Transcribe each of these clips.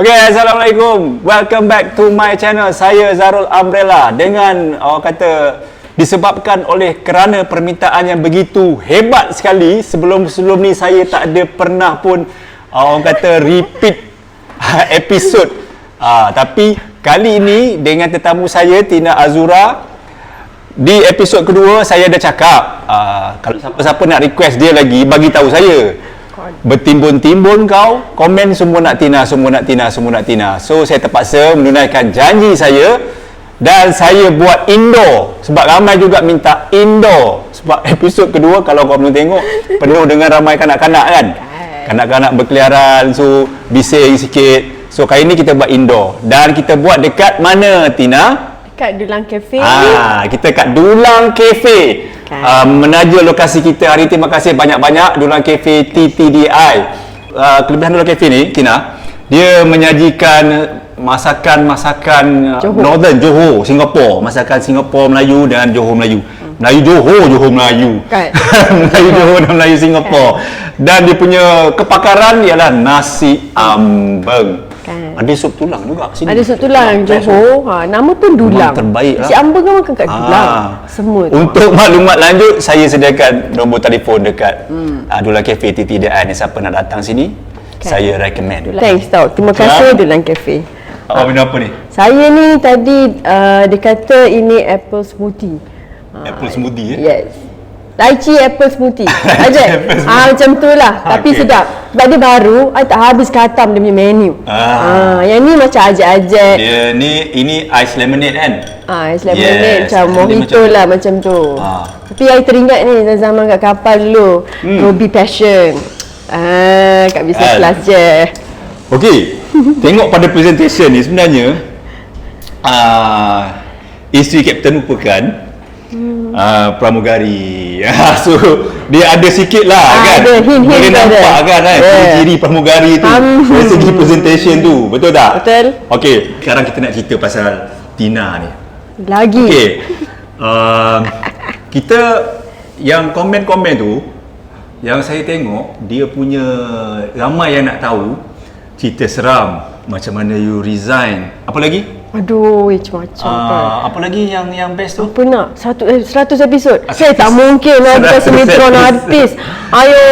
Okay, Assalamualaikum. Welcome back to my channel. Saya Zarul Umbrella. Dengan orang kata disebabkan oleh kerana permintaan yang begitu hebat sekali, sebelum ni saya tak ada pernah pun orang kata repeat episod. Tapi kali ini dengan tetamu saya Tina Azura, di episod kedua saya dah cakap kalau siapa-siapa nak request dia lagi, bagi tahu saya. Bertimbun-timbun kau komen semua nak Tina, semua nak Tina, semua nak Tina. So saya terpaksa menunaikan janji saya dan saya buat indoor sebab ramai juga minta indoor. Sebab episod kedua kalau kau belum tengok penuh dengan ramai kanak-kanak kan. Kanak-kanak berkeliaran, so bising sikit. So kali ni kita buat indoor dan kita buat dekat mana Tina? Dekat Dulang Cafe. Kita kat Dulang Cafe. Menaja lokasi kita hari ini. Terima kasih banyak-banyak Dulang Cafe TTDI. Kelebihan Dulang Cafe ni, Tina, dia menyajikan masakan-masakan Northern Johor, Singapore. Masakan Singapore Melayu dan Johor Melayu. Melayu Johor, Johor Melayu. Melayu Johor dan Melayu Singapore. Dan dia punya kepakaran ialah nasi ambeng. Ada sup tulang juga sini. Ada sup tulang Johor. Nama pun Dulang. Terbaik lah. Si ambeng kan makan kat Dulang. Semua tu. Untuk maklumat lanjut, saya sediakan nombor telefon dekat Dulang Cafe TTDI ni. Siapa nak datang sini, saya recommend. Thanks tau. Terima kasih Dulang Cafe. Awak minum apa ni? Saya ni tadi dia kata ini apple smoothie. Apple smoothie Yes. Lychee apple smoothie. Aja. Macam tu lah. Tapi sedap. Sebab dia baru, I tak habis khatam dia punya menu. Yang ni macam ajak-ajak. Dia ni, ini ice lemonade kan? Ice lemonade macam mojito lah macam tu. Tapi I teringat ni zaman kat kapal dulu. Ruby Passion. Kat business class je. Okey. Tengok pada presentation ni sebenarnya isteri kapten merupakan pramugari. So dia ada sikit lah kan. Ada hint boleh nampak kan ciri pramugari tu dari segi presentation tu. Betul tak? Betul. Okey, sekarang kita nak cerita pasal Tina ni lagi. Okey. Kita yang komen-komen tu, yang saya tengok dia punya ramai yang nak tahu cerita seram, macam mana you resign. Apa lagi? Aduh, macam-macam kan. Apa lagi yang best tu? Apa nak? 100 episod. Saya tak mungkin lah kita sinetron artis. Ayo.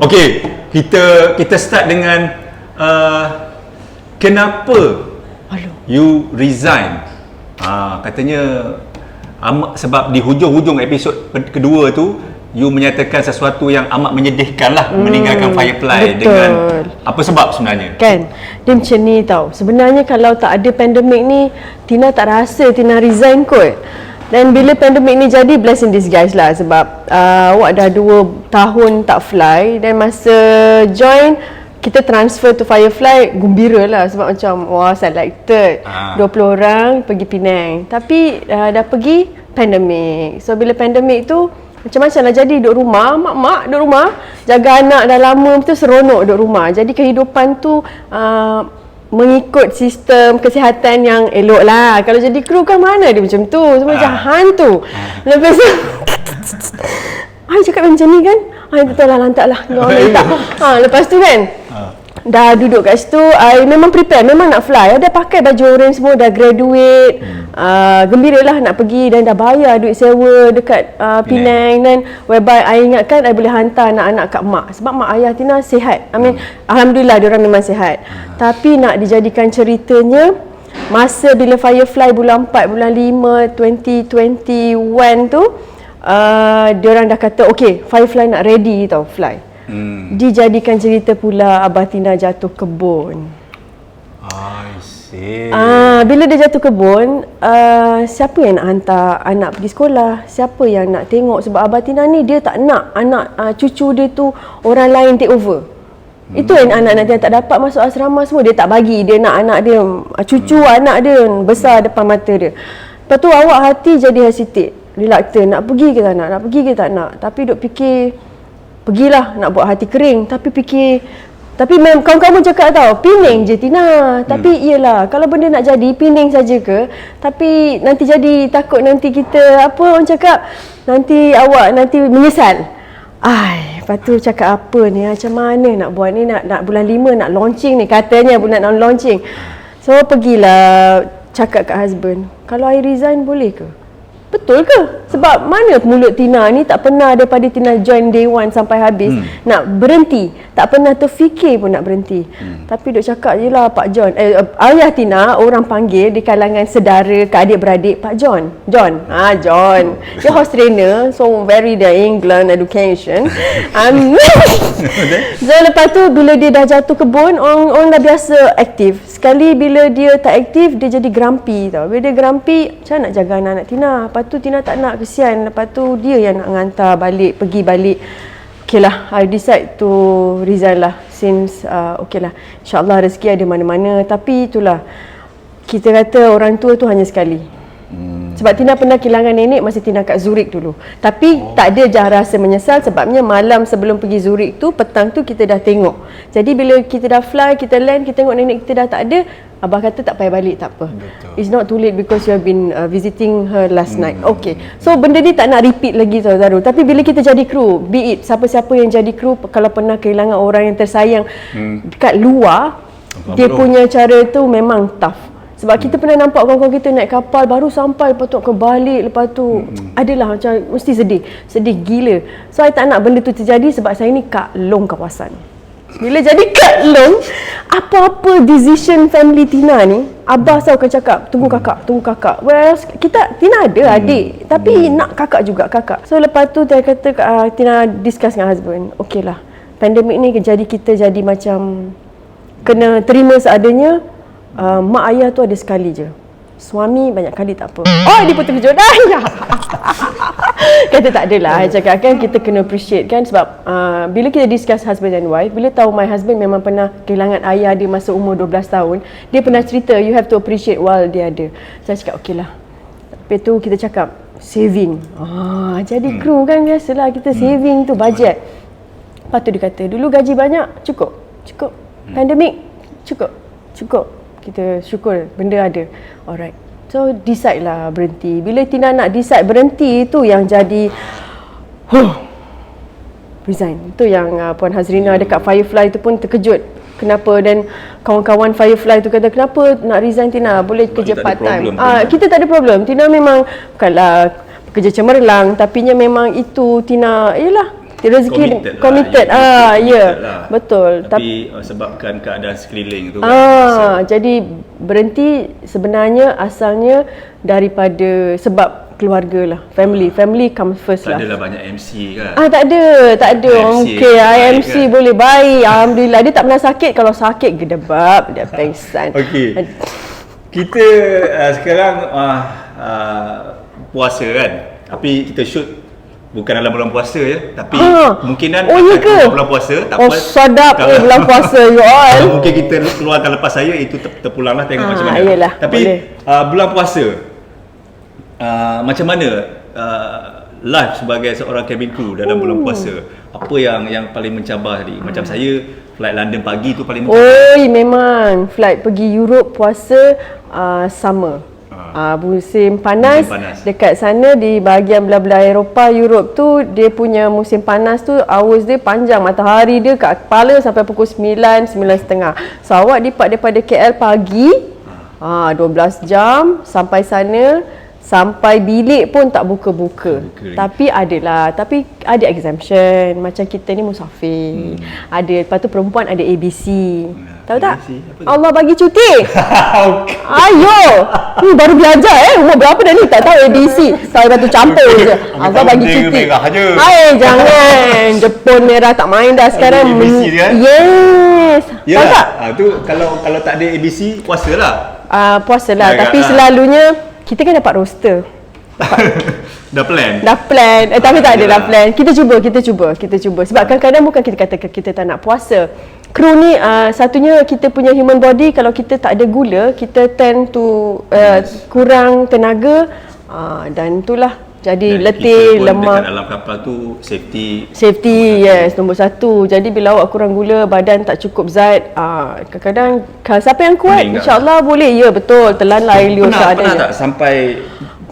Okey, kita start dengan kenapa you resign? Katanya sebab di hujung-hujung episod kedua tu you menyatakan sesuatu yang amat menyedihkan lah, meninggalkan Firefly. Betul. Dengan apa sebab sebenarnya? Kan, dia macam ni tau. Sebenarnya kalau tak ada pandemik ni, Tina tak rasa Tina resign kot. Dan bila pandemik ni jadi, blessing disguise lah. Sebab awak dah 2 tahun tak fly. Dan masa join, kita transfer to Firefly, gembira lah. Sebab macam, wah selected 20 orang pergi Penang. Tapi dah pergi pandemik. So bila pandemik tu, macam-macam lah jadi duduk rumah, mak-mak duduk rumah, jaga anak dah lama, betul seronok duduk rumah. Jadi kehidupan tu mengikut sistem kesihatan yang elok lah. Kalau jadi kru kan mana dia macam tu, semua macam hantu. Lepas tu, I cakap macam ni kan, betul lah, lantak lah, lantak. Lepas tu kan, dah duduk kat situ, I memang prepare, memang nak fly. Dah pakai baju orange semua, dah graduate. Gembira lah nak pergi dan dah bayar duit sewa dekat Penang. Dan whereby I ingatkan I boleh hantar anak-anak kat mak. Sebab mak ayah Tina sihat. Alhamdulillah diorang memang sihat. Tapi nak dijadikan ceritanya, masa bila Firefly bulan 4, bulan 5, 2021 tu, diorang dah kata, okay, Firefly nak ready tau fly. Dijadikan cerita pula Abah Tina jatuh kebun. I see. Bila dia jatuh kebun, siapa yang nak hantar anak pergi sekolah? Siapa yang nak tengok? Sebab Abah Tina ni dia tak nak anak cucu dia tu orang lain take over. Itu yang anak-anak dia tak dapat masuk asrama semua, dia tak bagi. Dia nak anak dia, cucu anak dia besar depan mata dia. Lepas tu awak hati jadi hesitate, reluctant, nak pergi ke tak nak, nak pergi ke tak nak. Tapi duk fikir, pergilah, nak buat hati kering. Tapi fikir, tapi kawan-kawan cakap tau, Penang je Tina. Tapi iyalah, kalau benda nak jadi, Penang saja ke? Tapi nanti jadi, takut nanti kita, apa orang cakap, nanti awak nanti menyesal. Lepas tu cakap apa ni, macam mana nak buat ni, nak bulan 5 nak launching ni, katanya nak launching. So pergilah cakap kat husband, kalau I resign boleh ke? Betul ke? Sebab mana mulut Tina ni tak pernah daripada Tina join day 1 sampai habis nak berhenti. Tak pernah terfikir pun nak berhenti. Tapi duk cakap je lah Pak John. Ayah Tina orang panggil di kalangan sedara ke adik-beradik Pak John. John. John. Dia host trainer. So very the England education. So lepas tu bila dia dah jatuh kebun, orang dah biasa aktif. Sekali bila dia tak aktif, dia jadi grumpy tau. Bila dia grumpy, macam mana nak jaga anak-anak Tina? Lepas tu Tina tak nak, kesian. Lepas tu dia yang nak hantar balik, pergi balik. Okay lah, I decide to resign lah. Since, okay lah, InsyaAllah rezeki ada mana-mana. Tapi itulah, kita kata orang tua tu hanya sekali. Sebab Tina pernah kehilangan nenek masa Tina kat Zurich dulu. Tapi tak ada dah rasa menyesal sebabnya malam sebelum pergi Zurich tu, petang tu kita dah tengok. Jadi bila kita dah fly, kita land, kita tengok nenek kita dah tak ada, abah kata tak payah balik, tak apa. Betul. It's not too late because you have been visiting her last night. Okay. So benda ni tak nak repeat lagi tau Zarul. Tapi bila kita jadi kru, be it siapa-siapa yang jadi kru, kalau pernah kehilangan orang yang tersayang dekat luar, dia punya cara tu memang tough. Sebab kita pernah nampak kawan-kawan kita naik kapal baru sampai, lepas tu balik, lepas tu adalah macam mesti sedih gila. So I tak nak benda tu terjadi sebab saya ni Kak Long kawasan. Bila jadi Kak Long, apa-apa decision family Tina ni, abah selalu akan cakap, tunggu kakak. Well, Tina ada adik, tapi nak kakak juga, kakak. So lepas tu dia kata, Tina discuss dengan husband, okey lah, pandemik ni jadi kita jadi macam kena terima seadanya. Mak ayah tu ada sekali je, suami banyak kali tak apa. Oh, dia pun terkejut. Kata tak adalah. Saya cakap kan kita kena appreciate kan. Sebab bila kita discuss husband and wife, bila tahu my husband memang pernah kehilangan ayah dia masa umur 12 tahun, dia pernah cerita you have to appreciate while dia ada. Saya cakap okey lah. Lepas tu kita cakap saving. Jadi kru kan biasalah kita saving tu, budget. Lepas tu dia kata dulu gaji banyak, cukup. Pandemik, cukup. Kita syukur benda ada. Alright. So decide lah berhenti. Bila Tina nak decide berhenti, tu yang jadi resign. Itu yang Puan Hazrina dekat Firefly tu pun terkejut. Kenapa? Dan kawan-kawan Firefly tu kata, kenapa nak resign Tina? Boleh kerja part time. Kita tak ada problem. Tina memang bukanlah pekerja cemerlang, tapi memang itu Tina ialah rezeki committed lah. Betul. Tapi sebabkan keadaan sekeliling tu jadi berhenti sebenarnya asalnya daripada sebab keluarga lah, family comes first lah. Tak adalah banyak MC kan? Tak ada. Okey, IMC kan? Boleh baik, alhamdulillah. Dia tak pernah sakit. Kalau sakit gedebab, dia pengsan. Okey. Kita sekarang puasa kan? Tapi kita shoot bukan dalam bulan puasa ya, tapi mungkinan bulan puasa tak apa. Sedap bulan puasa you all. Kalau mungkin kita keluarkan lepas saya, itu terpulanglah tengok macam mana. Iyalah, tapi bulan puasa macam mana live sebagai seorang cabin crew dalam bulan puasa? Apa yang paling mencabar tadi? Macam saya flight London pagi tu paling mencabar. Memang flight pergi Europe puasa summer. Musim panas dekat sana di bahagian belah-belah Eropah, Europe tu dia punya musim panas tu hours dia panjang, matahari dia kat kepala sampai pukul 9, 9.30. So awak daripada KL pagi 12 jam sampai sana, sampai bilik pun tak buka-buka. Tapi ada exemption. Macam kita ni musafir. Ada, lepas tu perempuan ada ABC. Tahu tak? Allah bagi cuti. Ayo. Baru belajar umur berapa dah ni tak tahu ABC. Tahu batu campur je. Allah bagi cuti. Jangan. Jepun merah tak main dah sekarang. ABC dia. Yes. Tahu tak? Tu kalau tak ada ABC, puasalah. Puasalah. Tapi selalunya kita kan dapat roster. Dah plan. Tapi tak ada plan. Kita cuba. Sebab kadang-kadang bukan kita kata kita tak nak puasa. Kru ni satunya kita punya human body, kalau kita tak ada gula, kita tend to kurang tenaga dan itulah jadi letih, lemah. Dekat dalam kapal tu safety yes, nombor satu. Jadi bila awak kurang gula, badan tak cukup zat, kadang-kadang siapa yang kuat, insya-Allah boleh. Ya betul, telan lah air liur seadanya. Pernah tak sampai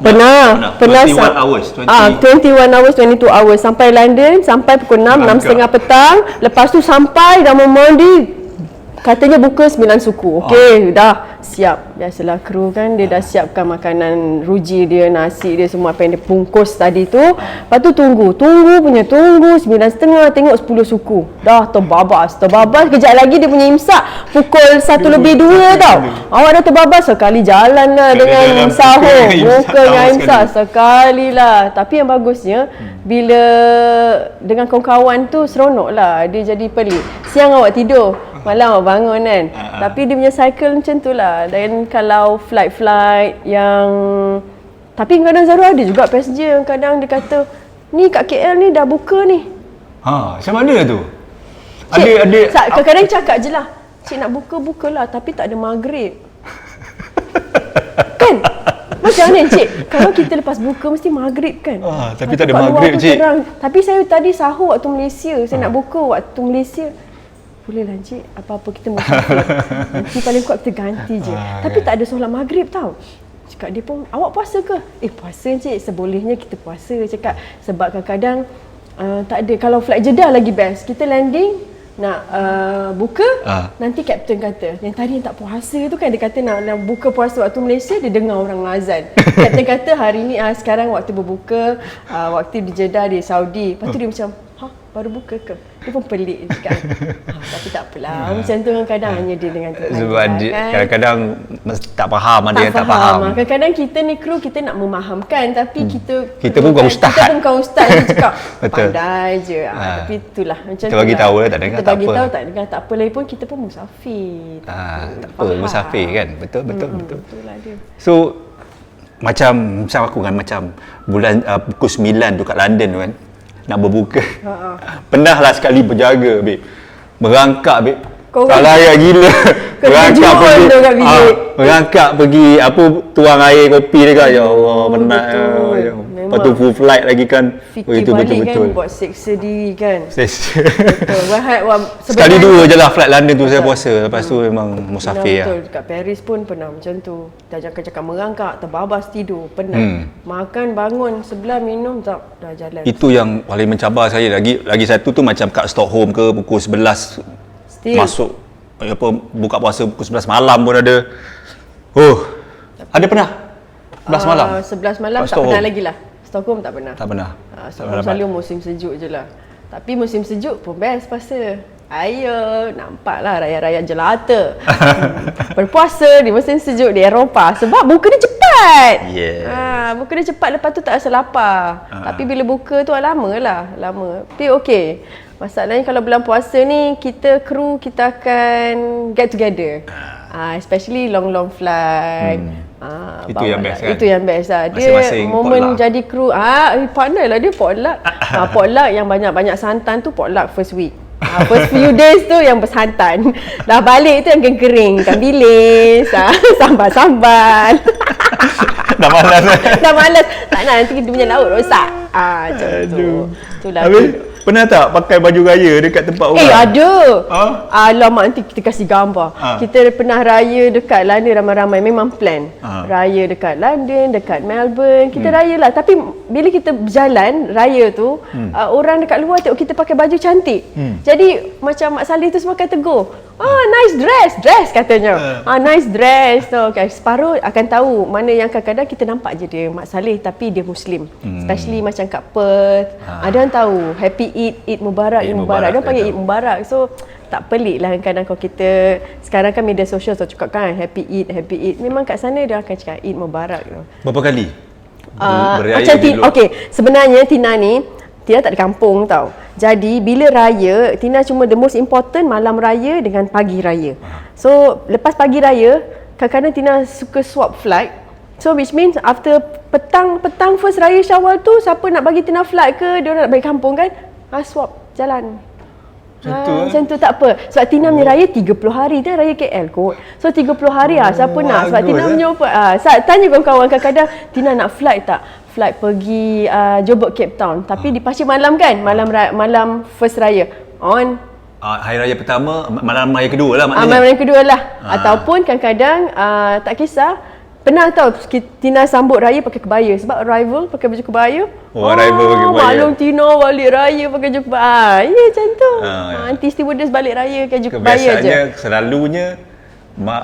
Pernah 21 hours, 21 hours, 22 hours sampai London, sampai pukul 6, 6.30 petang. Lepas tu sampai dah mau mandi. Katanya buka 9 suku. Okey, dah siap. Biasalah kru kan, dia dah siapkan makanan ruji dia, nasi dia semua apa yang dia bungkus tadi tu. Lepas tu tunggu 9.30, tengok 10 suku. Dah terbabas. Kejap lagi dia punya imsak pukul 1:02 tau. Awak dah terbabas sekali jalan lah dengan sahur. Buka dengan imsak sekali lah. Tapi yang bagusnya bila dengan kawan-kawan tu seronok lah. Dia jadi pelik. Siang awak tidur, malam awak bangun kan. Tapi dia punya cycle macam tu lah. Dan kalau flight yang tapi kadang Zarul ada juga passenger yang kadang dia kata, ni kat KL ni dah buka ni. Macam mana tu? Cik, kadang-kadang cakap je lah, cik nak bukalah tapi tak ada maghrib. Kan? Macam mana cik? Kalau kita lepas buka mesti maghrib kan? Tapi tak ada maghrib cik. Tapi saya tadi sahur waktu Malaysia, saya nak buka waktu Malaysia. Bolehlah cik, apa-apa kita musafir. Nanti paling kuat kita ganti je. Tapi tak ada solat maghrib tau. Cakap dia pun, awak puasa ke? Puasa cik, sebolehnya kita puasa. Cakap sebab kadang-kadang tak ada. Kalau flight Jeddah lagi best. Kita landing, nak buka, nanti kapten kata, yang tadi yang tak puasa tu kan, dia kata nak buka puasa waktu Malaysia, dia dengar orang azan. Kapten kata hari ni sekarang waktu berbuka, waktu di Jeddah di Saudi. Lepas tu dia macam, baru buka ke? Dia pun pelik kan. Tapi tak apalah. Macam tu kadang hanya dia dengan Tuhan. Sebab kan? Kadang-kadang tak faham, ada yang tak faham. Kadang-kadang kita ni kru, kita nak memahamkan, tapi kita pun bukan ustaz. Kita pun bukan ustaz. Dia cakap pandai je. Tapi itulah macam tu. Kita bagi tahu lah, tak dengar tak apa. Kita bagi tahu tak dengar tak apa, lagi pun kita pun musafir. Tak apa, musafir kan. Betul. Itulah dia. So macam aku kan, macam bulan pukul 9 tu kat London tu kan, nak berbuka. Pernah lah sekali berjaga, babe. Merangkak, babe. Tak layak gila. Merangkak pergi tuang air kopi dekat. Ya Allah, penat. Lepas tu full flight lagi kan. Fikir balik kan, buat seksa diri kan. Betul. Sekali dua je lah flight London tu saya puasa. Lepas tu memang musafir lah. Betul, dekat Paris pun pernah macam tu. Dah cakap merangkak, terbabas tidur, penat. Makan, bangun, sebelah minum, dah jalan. Itu yang paling mencabar saya. Lagi satu tu macam kat Stockholm ke, pukul 11 masuk buka puasa pukul 11 malam pun ada. Ada pernah? 11 malam? 11 malam tak pernah lagi lah. Stockholm tak pernah. Stockholm selalu musim sejuk je lah. Tapi musim sejuk pun best puasa. Ayo, nampaklah rakyat-rakyat jelata berpuasa di musim sejuk di Eropah. Sebab buka dia cepat. Buka dia cepat, lepas tu tak rasa lapar. Tapi bila buka tu lama. Tapi okey. Masalahnya kalau bulan puasa ni, kru kita akan get together. Especially long flight. Itu yang best kan? Itu yang best lah. Dia momen jadi kru, partner lah dia potluck. Potluck yang banyak-banyak santan tu potluck first week. First few days tu yang bersantan. Dah balik tu yang kering, ikan bilis, sambal-sambal. Dah malas. Tak nak, nanti kita punya laut rosak. Macam tu. Itulah. Pernah tak pakai baju raya dekat tempat orang? Ada. Alamak, nanti kita kasih gambar. Kita pernah raya dekat London ramai-ramai. Memang plan. Raya dekat London, dekat Melbourne. Kita raya lah. Tapi bila kita berjalan raya tu, orang dekat luar tengok kita pakai baju cantik. Jadi macam Mak Saleh tu semua akan tegur. Nice dress katanya. Nice dress. So, separuh akan tahu mana yang kadang-kadang kita nampak je dia Mak Saleh tapi dia Muslim. Especially macam kat Perth. Ada yang tahu Happy Eid Mubarak, Eid Mubarak. Dia panggil Eid Mubarak. So tak pelik lah kadang kalau kita sekarang kan media sosial so cakap kan Happy Eid. Memang kat sana dia akan cakap Eid Mubarak tu. Berapa kali? Macam sebenarnya Tina tak ada kampung tau. Jadi bila raya, Tina cuma the most important malam raya dengan pagi raya. So lepas pagi raya, kadang-kadang Tina suka swap flight. So which means after petang first raya Syawal tu, siapa nak bagi Tina flight ke, dia nak balik kampung kan, swap jalan. Macam tu tak apa. Sebab Tina punya raya 30 hari. Dia raya KL kot. So 30 hari siapa nak. Sebab Tina punya tanya kawan-kawan kadang-kadang, Tina nak flight tak? Flight pergi Joburg, Cape Town. Tapi dipancing malam kan? Malam first raya. On. Hari raya pertama, malam raya kedua lah maknanya. Malam raya kedua lah. Ataupun kadang-kadang tak kisah, Pernah tau Tina sambut raya pakai kebaya sebab arrival pakai baju kebaya. Oh, arrival pakai kebaya. Maklum Tina balik raya pakai baju kebaya. Ya macam tu. Ya. Anti stewardess balik raya pakai baju kebaya je. Kebiasaannya selalunya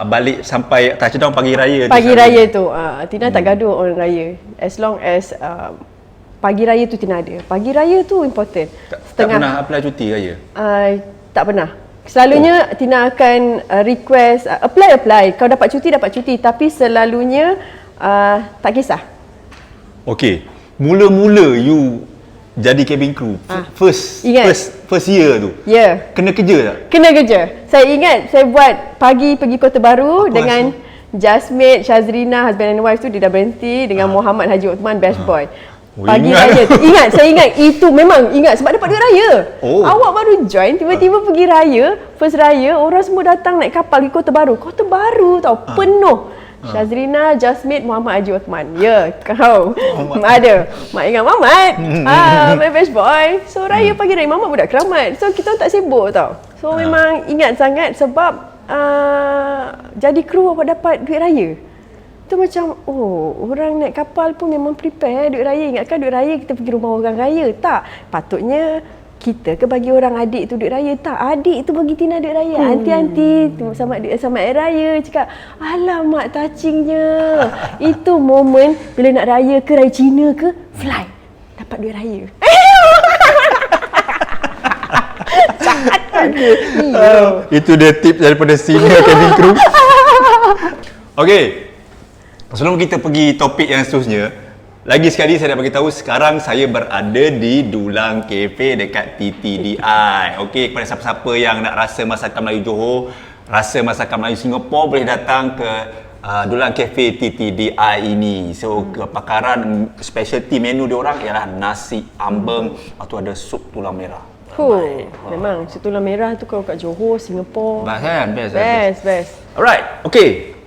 balik sampai touchdown pagi raya tu. Pagi raya tu. Tina tak gaduh orang raya. As long as pagi raya tu Tina ada. Pagi raya tu important. Tak pernah apply cuti raya? Tak pernah. Selalunya Tina akan request apply. Kau dapat cuti tapi selalunya tak kisah. Okey. Mula-mula you jadi cabin crew. First year tu. Ya. Yeah. Kena kerja tak? Kena kerja. Saya ingat saya buat pagi pergi Kota Baru dengan Jasmine, Shazrina, husband and wife tu dia dah berhenti dengan Muhammad Haji Uthman best boy. Pagi raya tu. Saya ingat itu memang ingat sebab dapat duit raya. Awak baru join tiba-tiba pergi raya, first raya orang semua datang naik kapal pergi Kota Baru. Kota Baru tau penuh. Shazrina, Jasmine, Muhammad Haji Uthman. Ya, kau. Ada. Mak ingat Muhammad. My best boy. So raya pagi raya Muhammad budak keramat. So kita tak sibuk tau. So memang ingat sangat sebab jadi kru awak dapat duit raya. Tu macam, orang naik kapal pun memang prepare duit raya. Ingatkan duit raya kita pergi rumah orang raya. Tak. Patutnya kita ke bagi orang adik tu duit raya. Tak. Adik tu bagi Tina duit raya. Aunty-aunty sama air raya. Cakap, alamak touchingnya. Itu momen bila nak raya ke raya Cina ke, fly. Dapat duit raya. Itu dia tips daripada senior cabin crew. Okey. Sebelum kita pergi topik yang seterusnya, lagi sekali saya nak bagi tahu sekarang saya berada di Dulang Cafe dekat TTDI. Okey, kepada siapa-siapa yang nak rasa masakan Melayu Johor, rasa masakan Melayu Singapura, boleh datang ke Dulang Cafe TTDI ini. So, kepakaran specialty menu dia orang ialah nasi ambeng, lepas tu ada sup tulang merah. Memang sup tulang merah tu kalau kat Johor, Singapura. Best kan? Best. Alright, okey.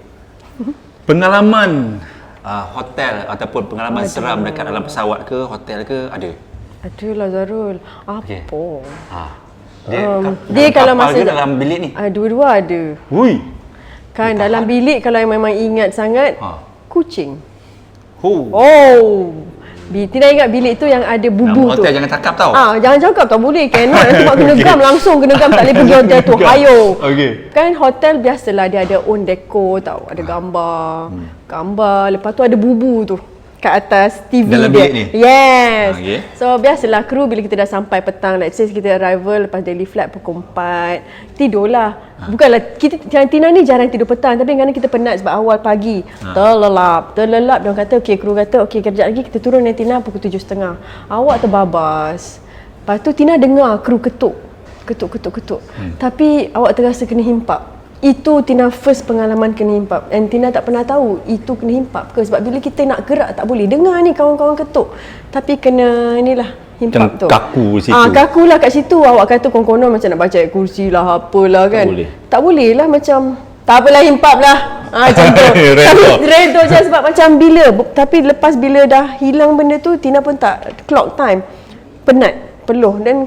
Pengalaman hotel ataupun pengalaman seram dekat dalam pesawat ke, hotel ke, ada? Adalah Zarul. Apa? Okay. Dia kalau masa dalam bilik ni? Dua-dua ada. Hui. Kan dalam bilik kalau yang memang ingat sangat kucing. Tina ingat bilik tu yang ada bubu nama tu. Hotel jangan cakap tau. Jangan cakap tau boleh. Cannot nanti buat kena gam langsung kena gam tak boleh pergi hotel tu. Hayo. Okey. Kan hotel biasalah dia ada own decor tau. Ada gambar. Lepas tu ada bubu tu kat atas TV dalam dia. Bilik ni? Yes. Okay. So biasalah kru bila kita dah sampai petang, let's say kita arrival lepas daily flight pukul 4, tidurlah. Bukanlah kita Tina ni jarang tidur petang tapi kadang kita penat sebab awal pagi. Terlelap. Dia orang kata kru kata kejap lagi kita turun dengan Tina pukul 7.30. Awak terbabas. Lepas tu Tina dengar kru ketuk. Tapi awak terasa kena himpap. Itu Tina first pengalaman kena himpap. And Tina tak pernah tahu itu kena himpap ke. Sebab bila kita nak gerak tak boleh. Dengar ni kawan-kawan ketuk. Tapi kena inilah himpap tu. Kaku situ. Kaku lah kat situ. Awak kata konon macam nak baca kursi lah apalah kan. Tak boleh lah macam. Tak apalah himpap lah. Macam tu. Tapi redo je sebab macam bila. Tapi lepas bila dah hilang benda tu Tina pun tak clock time. Penat. Peluh. Dan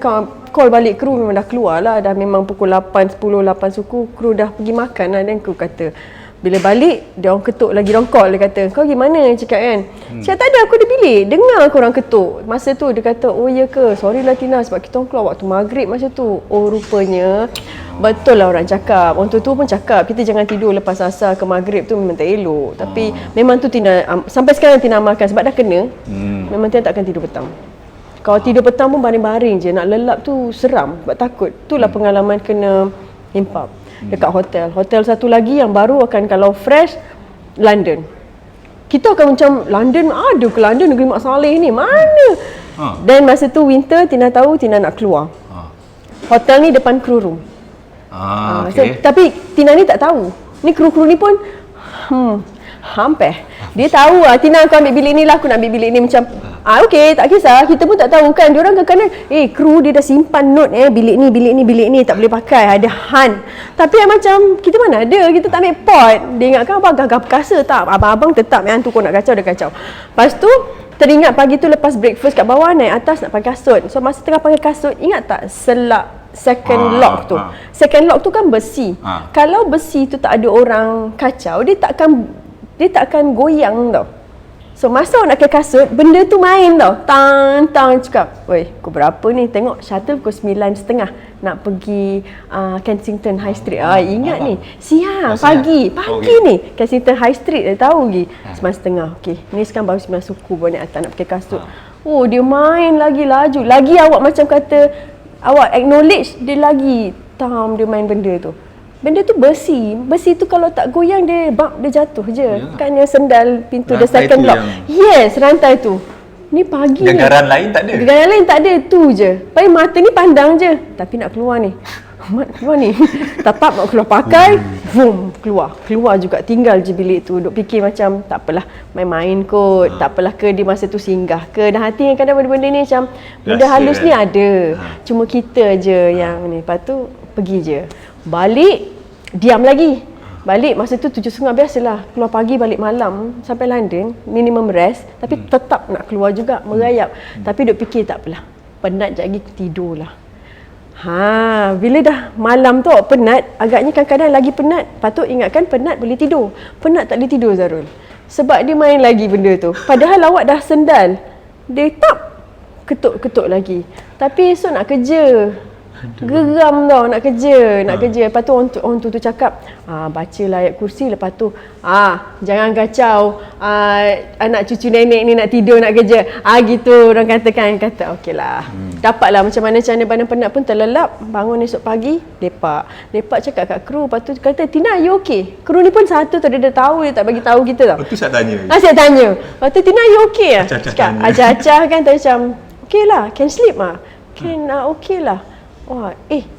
call balik kru memang dah keluar lah. Dah memang pukul 8, 10, 8 suku. Kru dah pergi makan lah. Dan kru kata, bila balik, dia orang ketuk lagi. Dia orang call, dia kata, kau gimana? Cakap kan. Cakap tak ada, aku ada bilik. Dengar korang ketuk. Masa tu dia kata, oh ya ke? Sorry lah Tina sebab kita orang keluar waktu maghrib masa tu. Oh rupanya, betul lah orang cakap. Orang tua pun cakap, kita jangan tidur lepas asar ke maghrib tu memang tak elok. Tapi memang tu Tina, sampai sekarang Tina amalkan sebab dah kena. Memang Tina takkan tidur petang. Kalau tidur petang pun baring-baring je. Nak lelap tu seram sebab takut. Itulah pengalaman kena himpap dekat hotel. Hotel satu lagi yang baru akan kalau fresh, London. Kita akan macam, London ada ke London negeri Mak Saleh ni? Mana? Dan masa tu winter, Tina tahu Tina nak keluar. Hotel ni depan crew room. Okay. Tapi Tina ni tak tahu. Ni kru-kru ni pun hampir. Dia tahu lah, Tina aku ambil bilik ni lah, aku nak ambil bilik ni macam okey, tak kisah, kita pun tak tahu kan. Diorang kadang-kadang, kru dia dah simpan note bilik ni tak boleh pakai, ada han. Tapi macam, kita mana ada, kita tak ambil pot. Dia ingatkan abang gagah perkasa tak? Abang-abang tetap tu kau nak kacau, dah kacau. Lepas tu, teringat pagi tu lepas breakfast kat bawah, naik atas nak pakai kasut. So masa tengah pakai kasut, ingat tak selak second lock tu? Second lock tu kan besi. Kalau besi tu tak ada orang kacau, dia takkan dia tak akan goyang tau. So masa awak nak ke kasut, benda tu main tau. Tang cakap, "Woi, pukul berapa ni? Tengok shuttle pukul 9.30 nak pergi Kensington High Street." Ingat ni. Siang, pagi ni. Kensington High Street dia tahu lagi. 9.30. Okey, ni sekarang baru 9 suku baru naik atas nak pakai kasut. Oh, dia main lagi laju. Lagi awak macam kata, awak acknowledge dia lagi. Dia main benda tu. Benda tu besi. Besi tu kalau tak goyang dia jatuh je. Kan yang sendal pintu the second block. Yes, rantai tu. Ni pagi ni. Gegaran lain tak ada. Gegaran lain tak ada, tu je. Paling mata ni pandang je. Tapi nak keluar ni. Mat keluar ni. Tapak nak keluar pakai, boom, keluar juga. Tinggal je bilik tu. Duk fikir macam tak apalah, main-main kot. Tak apalah ke dia masa tu singgah ke. Dan hati kadang benda-benda ni macam benda halus ni ada. Cuma kita je yang ni. Lepas tu pergi je. Balik, diam lagi. Balik masa tu 7.30 biasalah. Keluar pagi balik malam sampai London, minimum rest. Tapi tetap nak keluar juga, merayap. Tapi duk fikir tak apalah. Penat sekejap lagi tidurlah. Bila dah malam tu penat, agaknya kadang-kadang lagi penat. Patut ingatkan penat boleh tidur. Penat tak boleh tidur Zarul. Sebab dia main lagi benda tu. Padahal awak dah sendal. Dia ketuk-ketuk lagi. Tapi esok nak kerja. Geram tau nak kerja. Lepas tu orang tu cakap, bacalah ayat kursi. Lepas tu, jangan kacau, anak cucu nenek ni nak tidur nak kerja. Gitu orang kata okeylah. Dapatlah macam mana badan penat pun terlelap. Bangun esok pagi, lepak cakap kat kru. Lepas tu kata, "Tina, you okay?" Kru ni pun satu tu, dia dah tahu, dia tak bagi tahu kita tau. Lepas tu saya tanya. Saya tanya. Lepas tu, "Tina, you okay?" Cakap acah-acah kan, macam okay lah, can sleep lah. Can okay lah.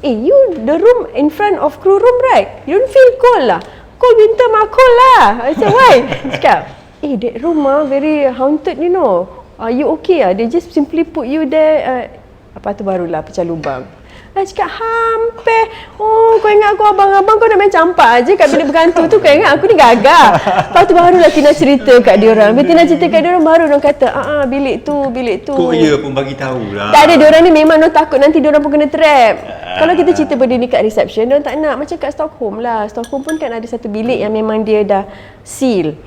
You the room in front of crew room, right? You don't feel cold lah? Cold winter mah cold lah. I said, why? Cakap, that room very haunted, you know. Are you okay lah? They just simply put you there. Apa tu barulah pecah lubang. Saya cakap, hampir. Kau ingat aku abang-abang, kau nak main campak je kat bilik bergantung tu. Kau ingat aku ni gagah. Lepas tu barulah Tina cerita kat dia orang. Bila Tina cerita kat dia orang, baru orang kata, bilik tu. Kok ya pun bagi tahulah. Tak ada, dia orang ni memang orang takut nanti dia orang pun kena trap. Kalau kita cerita benda ni kat reception, dia orang tak nak. Macam kat Stockholm lah. Stockholm pun kan ada satu bilik yang memang dia dah seal.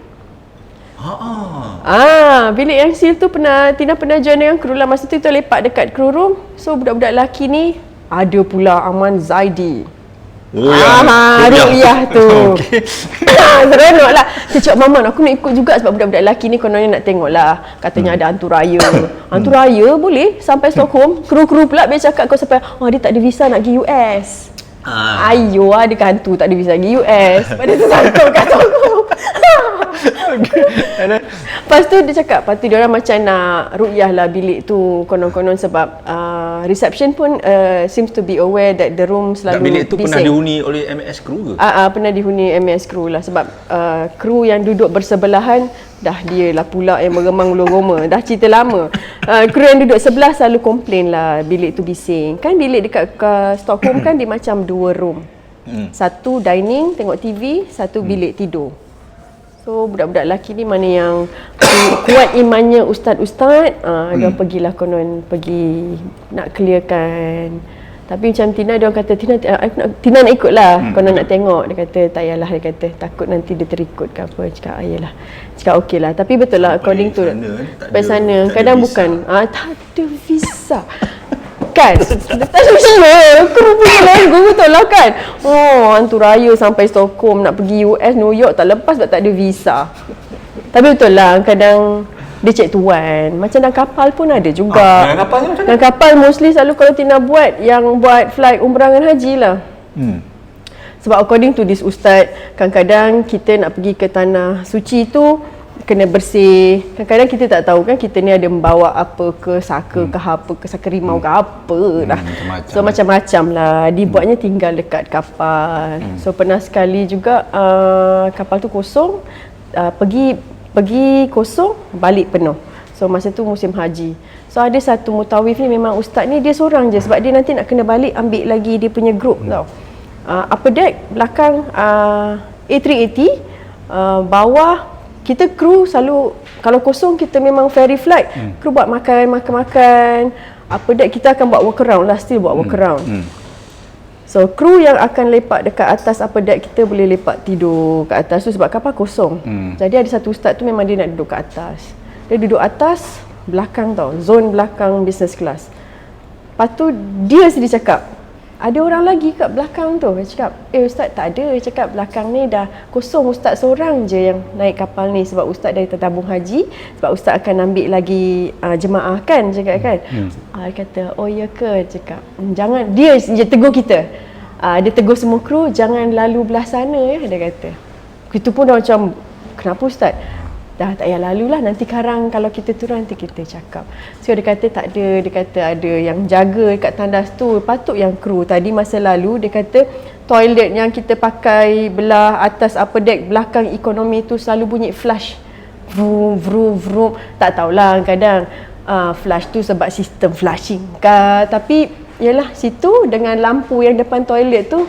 Bilik yang seal tu Tina pernah join dengan kru lah. Masa tu kita lepak dekat crew room. So budak-budak lelaki ni ada pula Aman Zaidi. Ru'yah tu. Seronok lah. Saya cakap, "Maman, aku nak ikut juga sebab budak-budak lelaki ni kononnya nak tengok lah. Katanya ada hantu raya." Hantu raya boleh sampai Stockholm. Kru-kru pula dia cakap kau sampai, dia tak ada visa nak pergi US. Ayo, ada ke hantu tak ada visa pergi US. Pada tu sangkut kat Stockholm. Lepas tu dia cakap, lepas tu dia orang macam nak ru'yah lah bilik tu konon-konon sebab reception pun seems to be aware that the room selalu bilik tu bising. Pernah dihuni oleh MS Crew ke? Pernah dihuni MS Crew lah sebab kru yang duduk bersebelahan dah dia lah pula yang meremang ulu roma. Dah cerita lama. Kru yang duduk sebelah selalu komplain lah bilik tu bising. Kan bilik dekat Stockholm kan dia macam 2 room. Satu dining, tengok TV, satu bilik tidur. So budak-budak lelaki ni mana yang kuat imannya ustaz-ustaz, dia pergilah konon pergi nak clearkan. Tapi macam Tina, dia orang kata Tina nak ikut lah. Konon nak tengok. Dia kata tak payahlah, dia kata takut nanti dia terikut ke apa. Cakap ayalah. Cakap okey lah. Tapi betul lah according to sampai sana. Kadang bukan tak ada visa. Kan? Tak ada kru punya lagu betul lah kan. Hantu raya sampai Stockholm nak pergi US, New York tak lepas sebab tak ada visa. Tapi betul lah kadang dia cek tuan. Macam dalam kapal pun ada juga. Dalam kapal ni macam mana? Dalam kapal mostly selalu kalau Tina buat flight umrah dengan haji lah. Sebab according to this ustaz, kadang-kadang kita nak pergi ke tanah suci tu kena bersih. Kadang-kadang kita tak tahu kan kita ni ada membawa apa ke, saka ke apa ke, saka rimau ke apa dah. So macam-macam lah. Dibuatnya tinggal dekat kapal. So pernah sekali juga kapal tu kosong, pergi kosong, balik penuh. So masa tu musim haji. So ada satu mutawif ni memang ustaz ni dia seorang je sebab dia nanti nak kena balik ambil lagi dia punya group tau. Upper deck, belakang A380, bawah kita kru selalu kalau kosong kita memang ferry flight. Kru buat makan. Upper deck kita akan buat walk around lah, still buat walk around. So kru yang akan lepak dekat atas upper deck, kita boleh lepak tidur kat atas tu sebab kapal kosong. Jadi ada satu ustaz tu memang dia nak duduk kat atas. Dia duduk atas belakang tau, zone belakang business class. Lepas tu dia sendiri cakap, ada orang lagi kat belakang tu. Dia cakap, ustaz tak ada. Dia cakap belakang ni dah kosong, ustaz seorang je yang naik kapal ni sebab ustaz dari tabung haji, sebab ustaz akan ambil lagi jemaah kan, cakap kan. Dia kata, oh ya ke? Dia cakap, jangan, dia tegur kita. Dia tegur semua kru, jangan lalu belah sana ya, dia kata. Kita pun dah macam, kenapa ustaz? Dah tak payah lalu lah, nanti karang kalau kita turun nanti kita cakap. So dia kata tak ada, dia kata ada yang jaga kat tandas tu, patut yang kru. Tadi masa lalu dia kata toilet yang kita pakai belah atas upper deck belakang ekonomi tu selalu bunyi flush. Vroom vroom vroom. Tak tahulah kadang flush tu sebab sistem flushing ke, tapi yalah situ dengan lampu yang depan toilet tu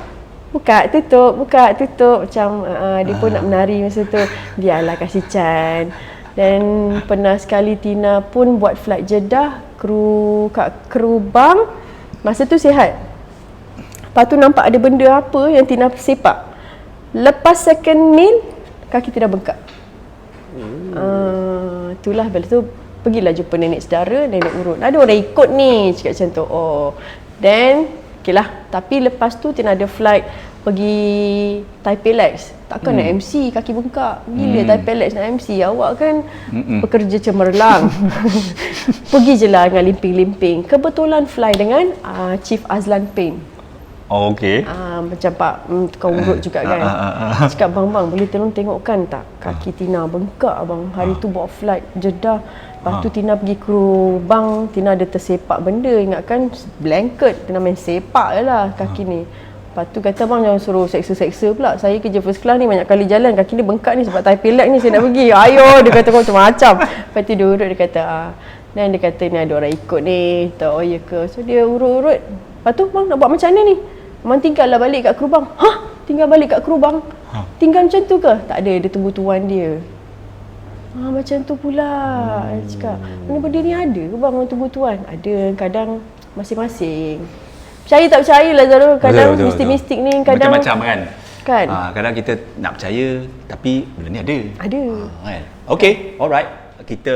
buka tutup macam dia pun nak menari masa tu. Biarlah kasih Chan. Dan pernah sekali Tina pun buat flight Jeddah, kru bang masa tu sihat. Lepas tu nampak ada benda apa yang Tina sepak. Lepas second mil kaki Tina bengkak. Itulah lepas tu pergilah jumpa nenek saudara, nenek urut. Ada orang ikut ni, cakap macam tu. Then okay lah, tapi lepas tu Tina ada flight pergi Taipei Lex. Takkan nak MC kaki bengkak. Gila Taipei Lex nak MC. Awak kan pekerja cemerlang. Pergi je lah dengan limping-limping. Kebetulan fly dengan Chief Azlan Pain. Oh, okey. Macam Pak tukang urut juga kan. Cakap, bang boleh tolong tengokkan tak kaki Tina bengkak abang. Hari tu bawa flight Jeddah. Lepas tu Tina pergi kru bang, Tina ada tersepak benda. Ingatkan blanket, Tina main sepak je lah kaki ni. Lepas tu kata bang jangan suruh seksa-seksa pula. Saya kerja first class ni banyak kali jalan, kaki ni bengkak ni sebab Taipei Lex ni saya nak pergi. Ayo, dia kata kau macam-macam. Lepas tu dia urut, dia kata dan dia kata ni ada orang ikut ni. Oh ya ke? So dia urut-urut. Lepas tu bang nak buat macam mana ni? Bang tinggal lah balik kat kru bang. Tinggal balik kat kru bang? Tinggal macam tu ke? Tak ada, dia tunggu tuan dia. Macam tu pula. Dia cakap, mana benda ni ada ke bang orang tunggu tuan? Ada, kadang masing-masing. Percaya tak percaya lah Zarul. Kadang mistik-mistik ni kadang macam-macam kan? Kan? Kadang kita nak percaya tapi benda ni ada. Ada. Kan? Okay, alright. Kita